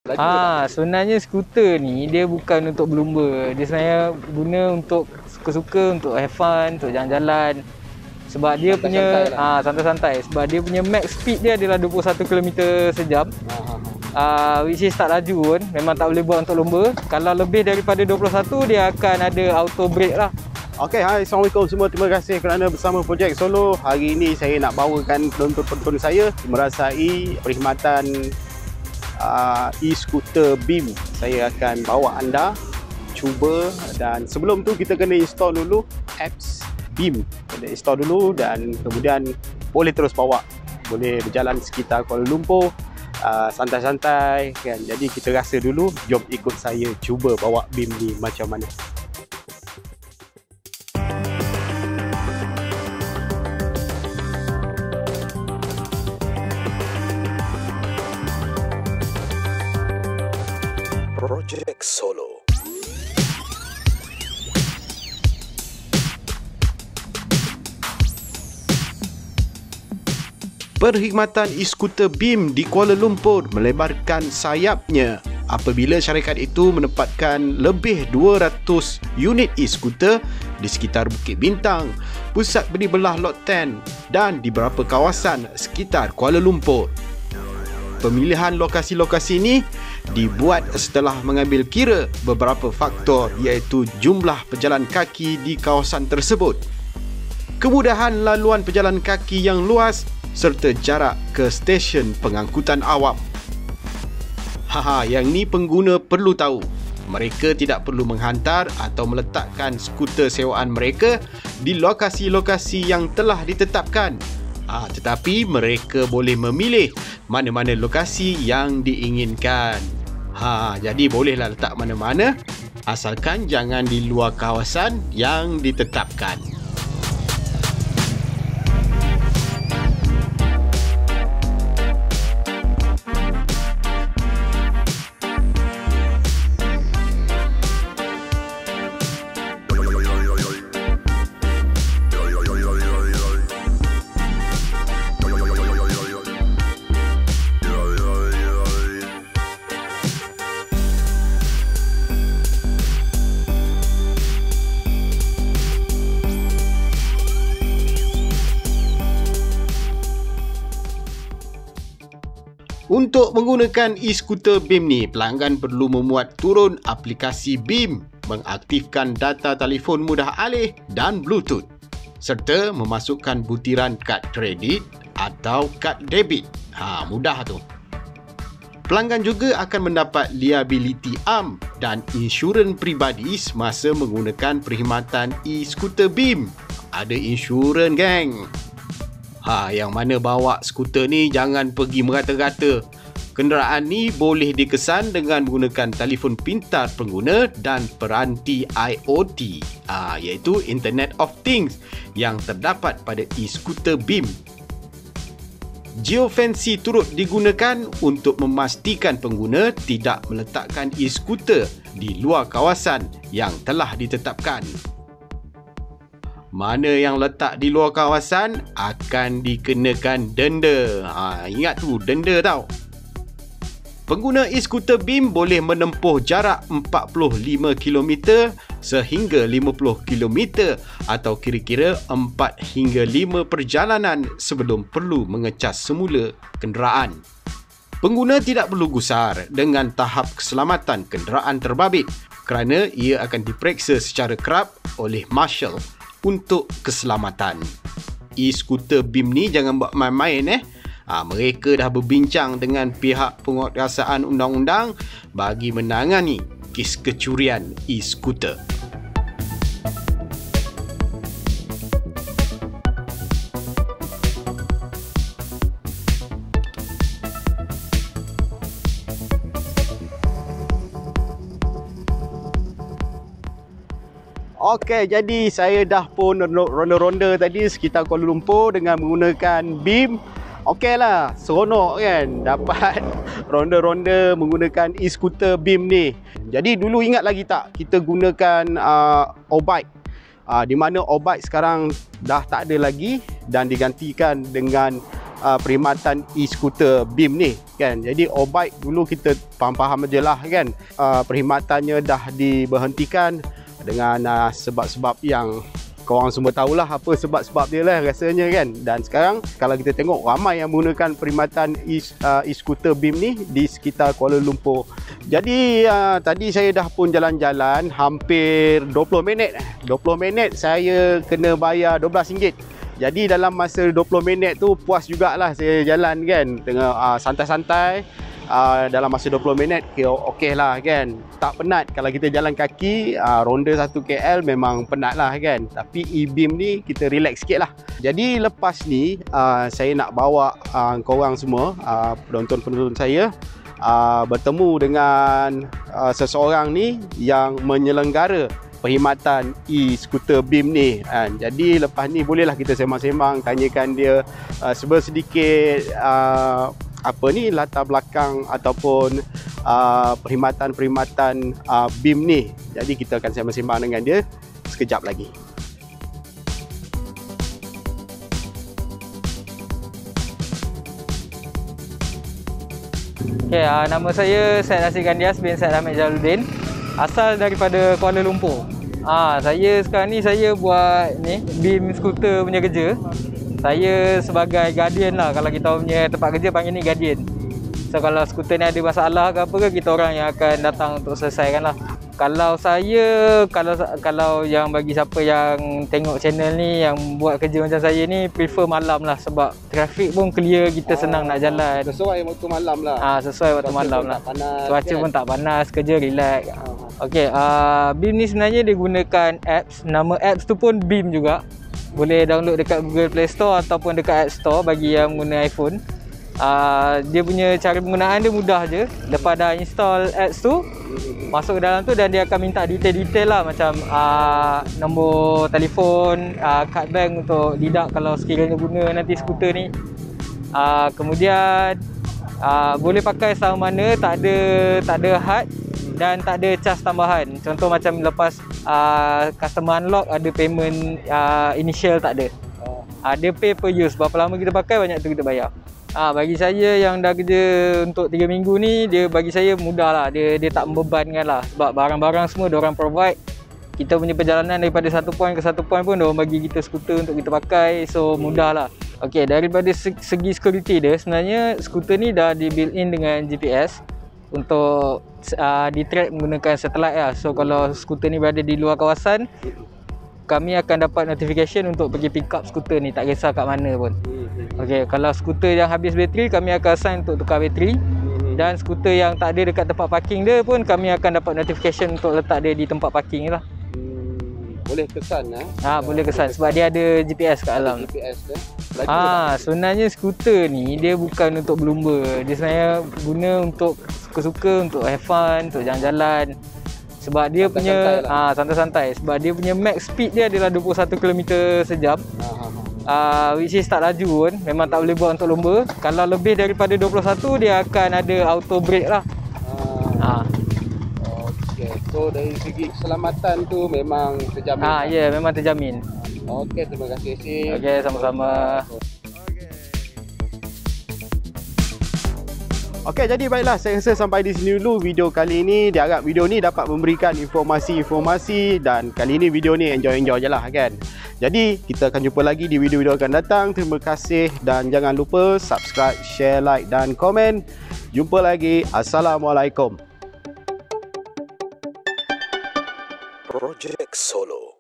Sebenarnya skuter ni dia bukan untuk berlumba. Dia sebenarnya guna untuk suka-suka, untuk have fun, untuk jalan-jalan. Sebab dia punya santai-santai. Sebab dia punya max speed dia adalah 21 km sejam. Which is tak laju pun. Memang tak boleh buat untuk lomba. Kalau lebih daripada 21 dia akan ada auto brake lah. Okey, hai, Assalamualaikum semua. Terima kasih kerana bersama Projek Solo. Hari ini saya nak bawakan penonton-penonton saya merasai perkhidmatan e-scooter BEAM. Saya akan bawa anda cuba, dan sebelum tu kita kena install dulu apps BEAM. Kena install dulu dan kemudian boleh terus bawa. Boleh berjalan sekitar Kuala Lumpur santai-santai kan. Jadi kita rasa dulu, jom ikut saya cuba bawa BEAM ni macam mana. Projek Solo. Perkhidmatan e-scooter BEAM di Kuala Lumpur melebarkan sayapnya apabila syarikat itu menempatkan lebih 200 unit e-scooter di sekitar Bukit Bintang, pusat benih belah Lot 10 dan di beberapa kawasan sekitar Kuala Lumpur. Pemilihan lokasi-lokasi ini dibuat setelah mengambil kira beberapa faktor, iaitu jumlah pejalan kaki di kawasan tersebut, kemudahan laluan pejalan kaki yang luas serta jarak ke stesen pengangkutan awam. Yang ni pengguna perlu tahu. Mereka tidak perlu menghantar atau meletakkan skuter sewaan mereka di lokasi-lokasi yang telah ditetapkan. Tetapi mereka boleh memilih mana-mana lokasi yang diinginkan. Jadi bolehlah letak mana-mana, asalkan jangan di luar kawasan yang ditetapkan. Untuk menggunakan e-scooter BEAM ni, pelanggan perlu memuat turun aplikasi BEAM, mengaktifkan data telefon mudah alih dan Bluetooth, serta memasukkan butiran kad kredit atau kad debit. Mudah tu. Pelanggan juga akan mendapat liability arm dan insurans peribadi semasa menggunakan perkhidmatan e-scooter BEAM. Ada insurans, geng. Yang mana bawa skuter ni jangan pergi merata-rata. Kenderaan ni boleh dikesan dengan menggunakan telefon pintar pengguna dan peranti IoT, iaitu Internet of Things, yang terdapat pada e-scooter BEAM. Geofencing turut digunakan untuk memastikan pengguna tidak meletakkan e-scooter di luar kawasan yang telah ditetapkan. Mana yang letak di luar kawasan akan dikenakan denda. Ingat tu, denda tau. Pengguna e-scooter BEAM boleh menempuh jarak 45 km sehingga 50 km atau kira-kira 4 hingga 5 perjalanan sebelum perlu mengecas semula kenderaan. Pengguna tidak perlu gusar dengan tahap keselamatan kenderaan terbabit kerana ia akan diperiksa secara kerap oleh marshal untuk keselamatan. E-scooter BEAM ni jangan buat main-main. Mereka dah berbincang dengan pihak penguatkuasaan undang-undang bagi menangani kes kecurian e-scooter. Okey, jadi saya dah pun ronda-ronda tadi sekitar Kuala Lumpur dengan menggunakan BEAM. Okeylah, seronok kan dapat ronda-ronda menggunakan e-scooter BEAM ni. Jadi dulu ingat lagi tak kita gunakan O-Bike, di mana O-Bike sekarang dah tak ada lagi dan digantikan dengan perkhidmatan e-scooter BIM ni kan. Jadi O-Bike dulu kita faham-faham je lah kan, perkhidmatannya dah diberhentikan dengan sebab-sebab yang korang semua tahulah apa sebab-sebab dia lah rasanya kan. Dan sekarang kalau kita tengok ramai yang menggunakan perkhidmatan e-scooter BIM ni di sekitar Kuala Lumpur. Jadi tadi saya dah pun jalan-jalan hampir 20 minit. 20 minit saya kena bayar RM12. Jadi dalam masa 20 minit tu puas jugalah saya jalan kan, tengah santai-santai. Dalam masa 20 minit okey lah kan, tak penat. Kalau kita jalan kaki ronda 1 KL memang penat lah kan, tapi e-beam ni kita relax sikit lah. Jadi lepas ni saya nak bawa korang semua, penonton-penonton saya, bertemu dengan seseorang ni yang menyelenggara perkhidmatan e-scooter BIM ni kan. Jadi lepas ni bolehlah kita sembang-sembang, tanyakan dia sedikit apa ni latar belakang ataupun perkhidmatan BIM ni. Jadi kita akan sembang-sembang dengan dia sekejap lagi. Okay, nama saya Syed Rasid Gandias bin Syed Ahmed Jalaluddin. Asal daripada Kuala Lumpur. Saya sekarang ni saya buat ni BIM scooter punya kerja. Saya sebagai guardian lah. Kalau kita punya tempat kerja panggil ni guardian. So kalau skuter ni ada masalah ke apa ke, kita orang yang akan datang untuk selesaikan lah. Kalau saya, kalau yang bagi siapa yang tengok channel ni, yang buat kerja macam saya ni, prefer malam lah. Sebab trafik pun clear, kita senang nak jalan. Sesuai waktu malam lah. Sesuai waktu malam lah. Cuaca pun tak panas, kerja relax. Okey, BIM ni sebenarnya dia gunakan apps. Nama apps tu pun BIM juga. Boleh download dekat Google Play Store ataupun dekat App Store bagi yang guna iPhone. Dia punya cara penggunaan dia mudah je. Lepas dah install apps tu, masuk ke dalam tu dan dia akan minta detail-detail lah, macam nombor telefon, kad bank untuk deduct kalau sekiranya guna nanti skuter ni. Kemudian boleh pakai sama mana, tak ada had dan tak ada cas tambahan. Contoh macam lepas customer unlock ada payment initial, tak ada. Dia pay per use, berapa lama kita pakai banyak tu kita bayar. Bagi saya yang dah kerja untuk 3 minggu ni, dia bagi saya mudah lah. Dia tak membebankan lah. Sebab barang-barang semua diorang provide. Kita punya perjalanan daripada satu point ke satu point pun diorang bagi kita skuter untuk kita pakai. So mudah lah. Okay, daripada segi security dia, sebenarnya skuter ni dah di built in dengan GPS untuk di-track menggunakan satellite lah. So kalau skuter ni berada di luar kawasan, kami akan dapat notification untuk pergi pick up skuter ni, tak kisah kat mana pun. Okey, kalau skuter yang habis bateri, kami akan assign untuk tukar bateri. Dan skuter yang tak ada dekat tempat parking dia pun, kami akan dapat notification untuk letak dia di tempat parking lah. Boleh kesan boleh kesan sebab dia ada GPS kat dalam. GPS Sebenarnya skuter ni dia bukan untuk berlumba. Dia sebenarnya guna untuk suka-suka, untuk have fun, untuk jalan-jalan. Sebab dia punya santai-santai. Sebab dia punya max speed dia adalah 21 km sejam. Which is tak laju pun. Memang tak boleh buat untuk lomba. Kalau lebih daripada 21, dia akan ada auto brake lah. Okay. So dari segi keselamatan tu memang terjamin. Ya, memang terjamin. Okey, terima kasih Syed. Okey, sama-sama. Okey, jadi baiklah, saya rasa sampai di sini dulu video kali ini. Diharap video ni dapat memberikan informasi-informasi dan kali ini video ni enjoy-enjoy je lah kan. Jadi kita akan jumpa lagi di video-video akan datang. Terima kasih dan jangan lupa subscribe, share, like dan komen. Jumpa lagi. Assalamualaikum. Project Solo.